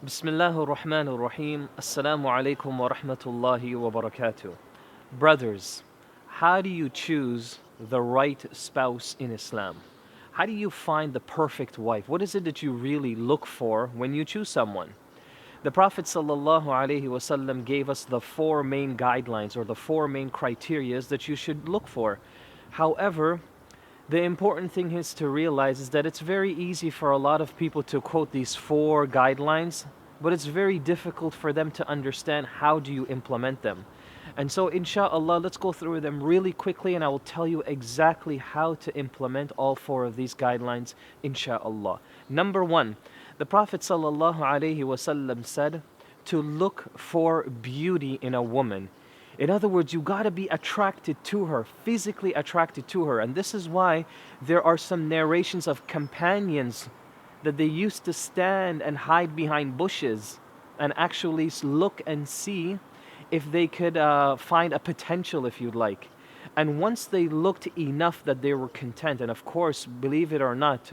Bismillahir Rahmanir Rahim. Assalamu alaikum wa rahmatullahi wa barakatuh. Brothers, how do you choose the right spouse in Islam? How do you find the perfect wife? What is it that you really look for when you choose someone? The Prophet sallallahu alaihi wasallam gave us the four main guidelines or the four main criterias that you should look for. However, the important thing is to realize is that it's very easy for a lot of people to quote these four guidelines, but it's very difficult for them to understand how do you implement them. And so inshallah, let's go through them really quickly and I will tell you exactly how to implement all four of these guidelines, inshallah. Number one, the Prophet sallallahu alaihi wasallam said to look for beauty in a woman. In other words, you got to be attracted to her, physically attracted to her. And this is why there are some narrations of companions that they used to stand and hide behind bushes and actually look and see if they could find a potential, if you'd like. And once they looked enough that they were content, and of course, believe it or not,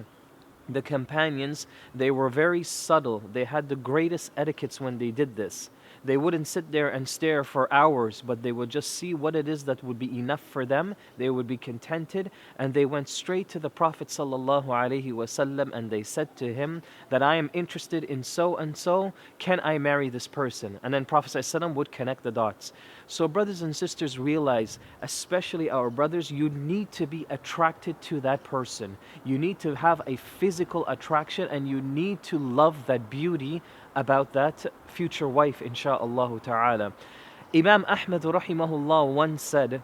the companions, they were very subtle. They had the greatest etiquettes when they did this. They wouldn't sit there and stare for hours, but they would just see what it is that would be enough for them. They would be contented, and they went straight to the Prophet sallallahu alaihi wasallam and they said to him that I am interested in so and so. Can I marry this person? And then Prophet sallallahu alaihi wasallam would connect the dots. So brothers and sisters, realize, especially our brothers, you need to be attracted to that person. You need to have a physical attraction and you need to love that beauty about that future wife, insha'Allah ta'ala. Imam Ahmad rahimahullah once said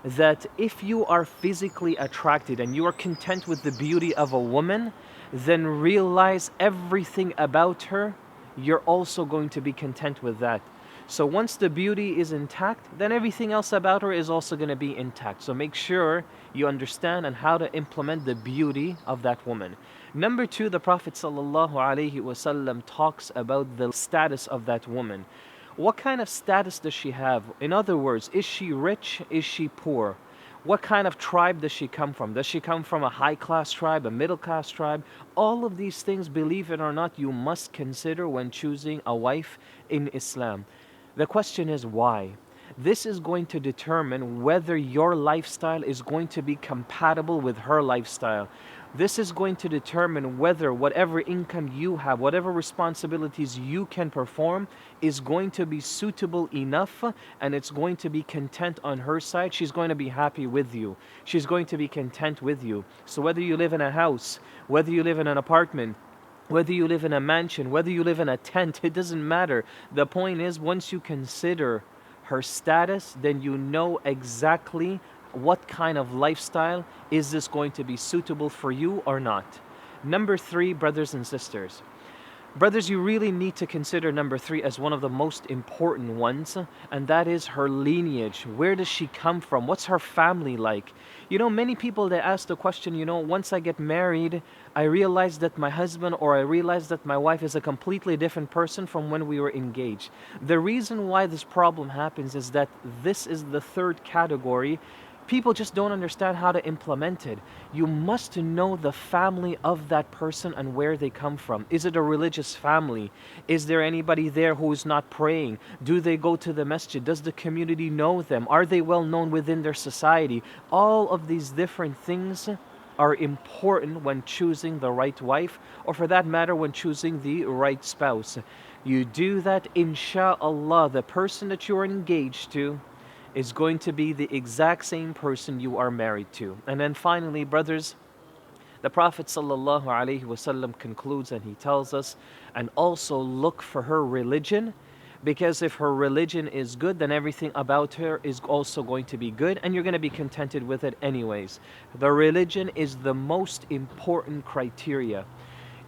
that if you are physically attracted and you are content with the beauty of a woman, then realize everything about her, you're also going to be content with that. So once the beauty is intact, then everything else about her is also going to be intact. So make sure you understand and how to implement the beauty of that woman. Number two, the Prophet ﷺ talks about the status of that woman. What kind of status does she have? In other words, is she rich? Is she poor? What kind of tribe does she come from? Does she come from a high-class tribe, a middle-class tribe? All of these things, believe it or not, you must consider when choosing a wife in Islam. The question is why? This is going to determine whether your lifestyle is going to be compatible with her lifestyle. This is going to determine whether whatever income you have, whatever responsibilities you can perform is going to be suitable enough and it's going to be content on her side. She's going to be happy with you. She's going to be content with you. So whether you live in a house, whether you live in an apartment, whether you live in a mansion, whether you live in a tent, it doesn't matter. The point is, once you consider her status, then you know exactly what kind of lifestyle is this going to be suitable for you or not. Number three, brothers and sisters. Brothers, you really need to consider number three as one of the most important ones, and that is her lineage. Where does she come from? What's her family like? You know, many people, they ask the question, once I get married, I realize that my husband or I realize that my wife is a completely different person from when we were engaged. The reason why this problem happens is that this is the third category. People just don't understand how to implement it. You must know the family of that person and where they come from. Is it a religious family? Is there anybody there who is not praying? Do they go to the masjid? Does the community know them? Are they well known within their society? All of these different things are important when choosing the right wife, or for that matter, when choosing the right spouse. You do that, insha'Allah, the person that you are engaged to is going to be the exact same person you are married to. And then finally, brothers, the Prophet ﷺ concludes and he tells us, and also look for her religion, because if her religion is good, then everything about her is also going to be good, and you're going to be contented with it anyways. The religion is the most important criteria.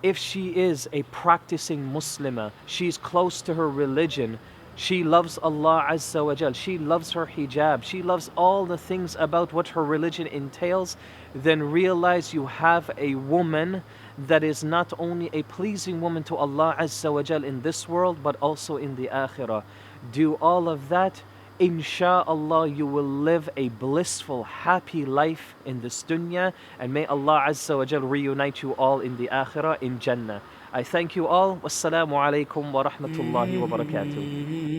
If she is a practicing Muslimah, she's close to her religion, she loves Allah Azza wa Jal, she loves her hijab, she loves all the things about what her religion entails, then realize you have a woman that is not only a pleasing woman to Allah Azza wa Jal in this world, but also in the akhirah. Do all of that, insha'Allah, you will live a blissful, happy life in this dunya, and may Allah Azza wa Jal reunite you all in the akhirah in Jannah. I thank you all. Wassalamu alaikum wa rahmatullahi wa barakatuh.